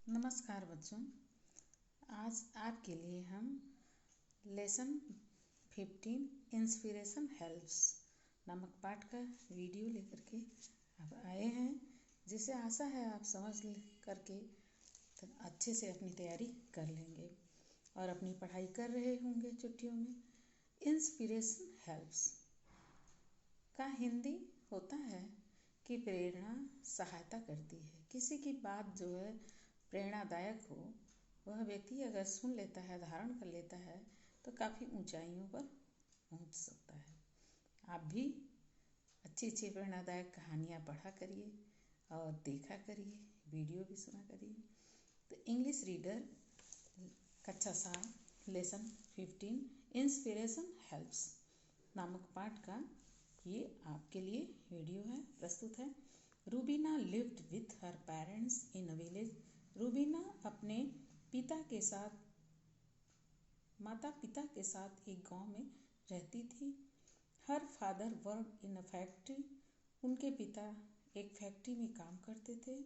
नमस्कार बच्चों। आज आपके लिए हम लेसन 15 इंस्पिरेशन हेल्प्स नामक पाठ का वीडियो लेकर के अब आए हैं, जिसे आशा है आप समझ करके अच्छे से अपनी तैयारी कर लेंगे और अपनी पढ़ाई कर रहे होंगे छुट्टियों में। इंस्पिरेशन हेल्प्स का हिंदी होता है कि प्रेरणा सहायता करती है। किसी की बात जो है प्रेरणादायक हो, वह व्यक्ति अगर सुन लेता है, धारण कर लेता है, तो काफ़ी ऊंचाइयों पर पहुंच सकता है। आप भी अच्छी अच्छी प्रेरणादायक कहानियाँ पढ़ा करिए और देखा करिए, वीडियो भी सुना करिए। तो इंग्लिश रीडर कक्षा 7 लेसन 15 इंस्पिरेशन हेल्प्स नामक पाठ का ये आपके लिए वीडियो है, प्रस्तुत है। Rubina lived with her parents in a village. Rubina अपने माता पिता के साथ एक गांव में रहती थी। Her father work in a factory. उनके पिता एक फैक्ट्री में काम करते थे।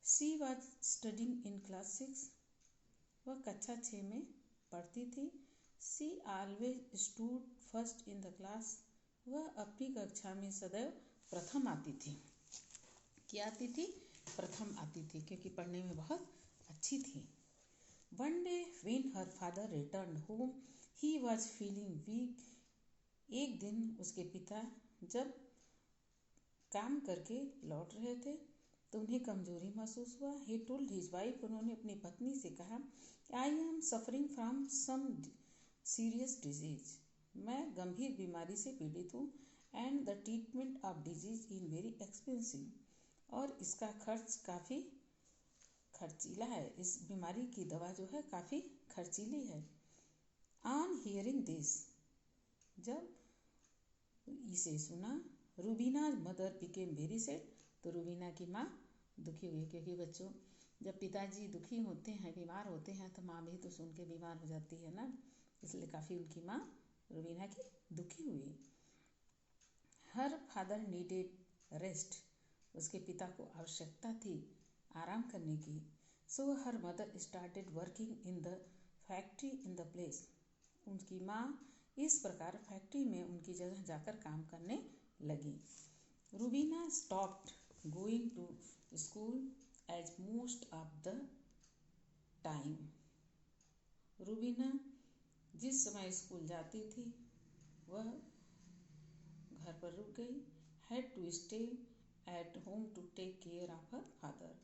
She was studying in class 6। वह कक्षा 6 में पढ़ती थी। She always stood first in the class. वह अपनी कक्षा में सदैव प्रथम आती थी। क्या आती थी? प्रथम आती थी, क्योंकि पढ़ने में बहुत अच्छी थी। One day when her father return home he was feeling weak. एक दिन उसके पिता जब काम करके लौट रहे थे तो उन्हें कमजोरी महसूस हुआ। He told his wife. उन्होंने अपनी पत्नी से कहा, I am suffering from some serious disease. मैं गंभीर बीमारी से पीड़ित हूँ। And the treatment of disease in very expensive. और इसका खर्च काफ़ी खर्चीला है। इस बीमारी की दवा जो है काफ़ी खर्चीली है। ऑन हियरिंग दिस, जब इसे सुना, Rubina mother became very sad. तो रूबीना की माँ दुखी हुई, क्योंकि बच्चों जब पिताजी दुखी होते हैं, बीमार होते हैं, तो माँ भी तो सुन के बीमार हो जाती है ना। इसलिए काफ़ी उनकी माँ रूबीना की दुखी हुई। Her father needed rest. उसके पिता को आवश्यकता थी आराम करने की। So her mother started working in the factory in the place. उनकी माँ इस प्रकार फैक्ट्री में उनकी जगह जाकर काम करने लगी। Rubina stopped going to school as most of the time. Rubina जिस समय स्कूल जाती थी वह घर पर रुक गई। Had to stay at home to take care of her father.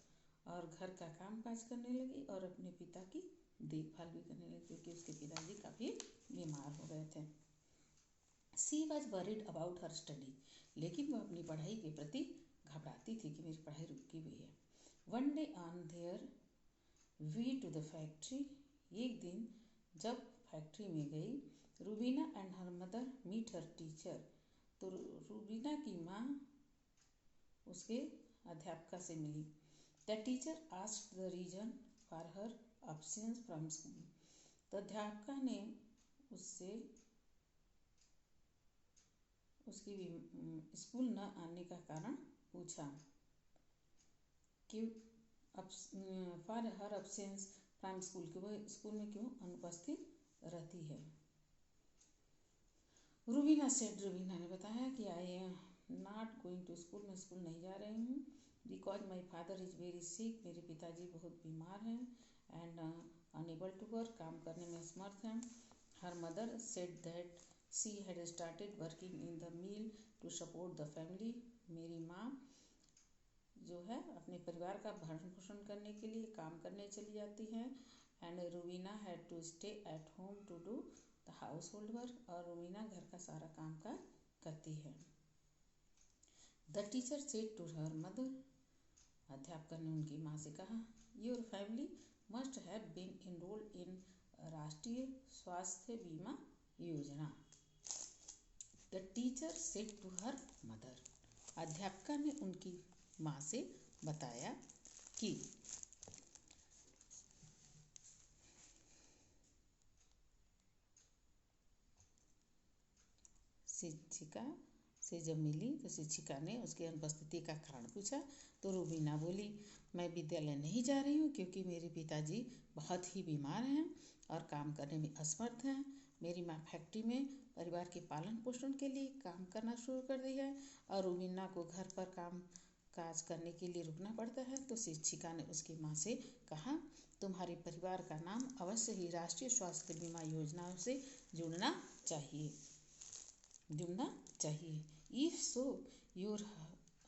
और घर का काम काज करने लगी और अपने पिता की देखभाल भी करने लगी, क्योंकि उसके पिताजी काफ़ी बीमार हो गए थे। She was worried about her study. लेकिन वह अपनी पढ़ाई के प्रति घबराती थी कि मेरी पढ़ाई रुकी हुई है। One day on their way to the factory. एक दिन जब फैक्ट्री में गई, Rubina and her mother meet her teacher. तो रूबीना की माँ उसके अध्यापिका से मिली। The teacher asked the reason for her absence from school. तो अध्यापिका ने उससे उसकी स्कूल न आने का कारण पूछा कि for her absence from school, कि वह स्कूल में क्यों अनुपस्थित रहती है। रूबीना सेड। रूबीना ने बताया कि I am not going to school. मैं स्कूल नहीं जा रही हूँ। Because my father is very sick. मेरे पिताजी बहुत बीमार हैं। And unable to work. काम करने में असमर्थ हैं। Her mother said that she had started working in the mill to support the family. मेरी माँ जो है अपने परिवार का भरण पोषण करने के लिए काम करने चली जाती हैं। And Rubina had to stay at home to do the household work. और रूबीना घर का सारा काम काज करती है। The teacher said to her mother. अध्यापक ने उनकी माँ से कहा, your family must have been enrolled in Rashtriya Swasthya Bima Yojana. The teacher said to her mother. अध्यापिका ने उनकी माँ से बताया कि शिक्षिका से जब मिली तो शिक्षिका ने उसकी अनुपस्थिति का कारण पूछा तो रूबीना बोली, मैं विद्यालय नहीं जा रही हूँ क्योंकि मेरे पिताजी बहुत ही बीमार हैं और काम करने में असमर्थ हैं। मेरी माँ फैक्ट्री में परिवार के पालन पोषण के लिए काम करना शुरू कर दी है और रूबीना को घर पर काम काज करने के लिए रुकना पड़ता है। तो शिक्षिका ने उसकी माँ से कहा, तुम्हारे परिवार का नाम अवश्य ही राष्ट्रीय स्वास्थ्य बीमा योजना से जुड़ना चाहिए। If so, your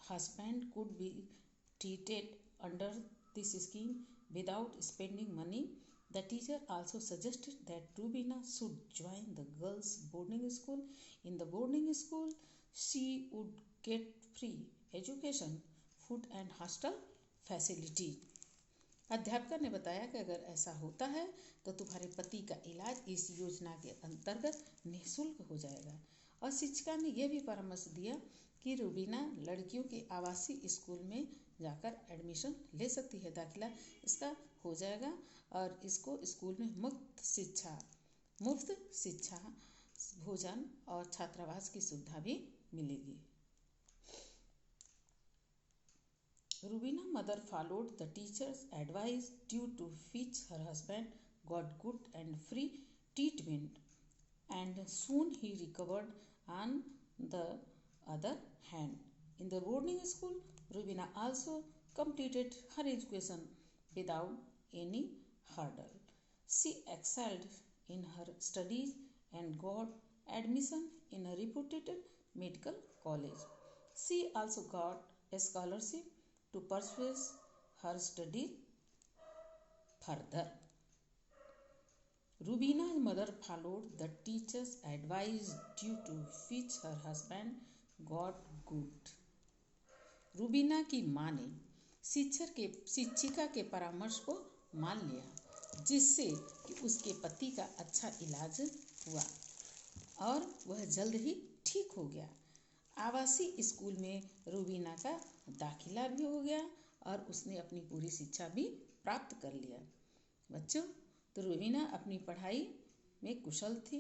husband could be treated under this scheme without spending money. The teacher also suggested that Rubina should join the girls' boarding school. In the boarding school, she would get free education, food and hostel facility. अध्यापिका ने बताया कि अगर ऐसा होता है तो तुम्हारे पति का इलाज इस योजना के अंतर्गत निःशुल्क हो जाएगा। और शिक्षिका ने यह भी परामर्श दिया कि रूबीना लड़कियों के आवासीय स्कूल में जाकर एडमिशन ले सकती है, दाखिला इसका हो जाएगा और इसको स्कूल में मुफ्त शिक्षा, भोजन और छात्रावास की सुविधा भी मिलेगी। Rubina mother followed the teacher's advice due to which her husband got good and free treatment and soon he recovered. On the other hand, in the boarding school, Rubina also completed her education without any hurdle. She excelled in her studies and got admission in a reputed medical college. She also got a scholarship to pursue her study further. Rubina's mother followed the teacher's advice due to which her husband got good. Rubina की माँ ने शिक्षिका के परामर्श को मान लिया जिससे कि उसके पति का अच्छा इलाज हुआ और वह जल्द ही ठीक हो गया। आवासीय स्कूल में रूबीना का दाखिला भी हो गया और उसने अपनी पूरी शिक्षा भी प्राप्त कर लिया। बच्चों, तो रूबीना अपनी पढ़ाई में कुशल थी।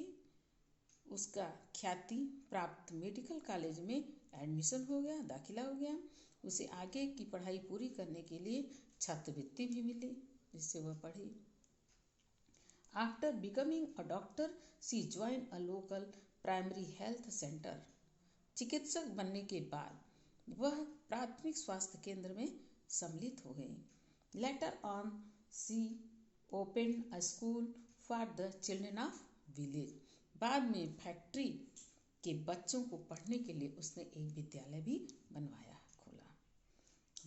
उसका ख्याति प्राप्त मेडिकल कॉलेज में एडमिशन हो गया, दाखिला हो गया। उसे आगे की पढ़ाई पूरी करने के लिए छात्रवृत्ति भी मिली जिससे वह पढ़ी। After becoming a doctor, she joined a local primary health center. चिकित्सक बनने के बाद वह प्राथमिक स्वास्थ्य केंद्र में सम्मिलित हो गई। Later on, she opened a school for the children of village. बाद में फैक्ट्री के बच्चों को पढ़ने के लिए उसने एक विद्यालय भी खोला।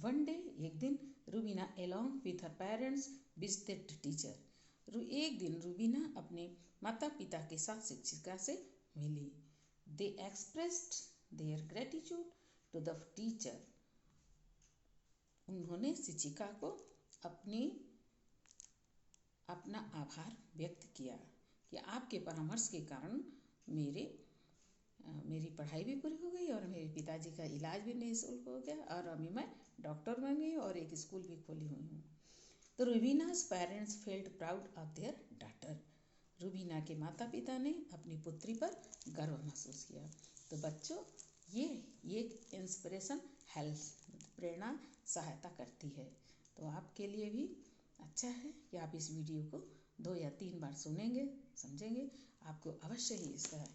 One day, एक दिन Rubina along with her parents visited the teacher. एक दिन रूबीना अपने माता पिता के साथ शिक्षिका से मिली। They expressed their gratitude to the teacher. उन्होंने शिक्षिका को अपना आभार व्यक्त किया कि आपके परामर्श के कारण मेरी पढ़ाई भी पूरी हो गई और मेरे पिताजी का इलाज भी निःशुल्क हो गया और अभी मैं डॉक्टर बन गई और एक स्कूल भी खोली हुई हूँ। तो Rubina's parents felt proud of their daughter. Rubina के माता पिता ने अपनी पुत्री पर गर्व महसूस किया. तो बच्चों, ये एक इंस्पिरेशन हेल्प प्रेरणा सहायता करती है. तो आपके लिए भी अच्छा है कि आप इस वीडियो को 2 या 3 बार सुनेंगे, समझेंगे. आपको अवश्य ही इसका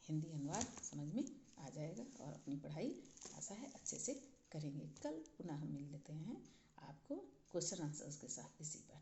हिंदी अनुवाद समझ में आ जाएगा और अपनी पढ़ाई आशा है अच्छे से करेंगे. कल पुनः हम मिल लेते हैं आपको क्वेश्चन आंसर्स के साथ इसी पर.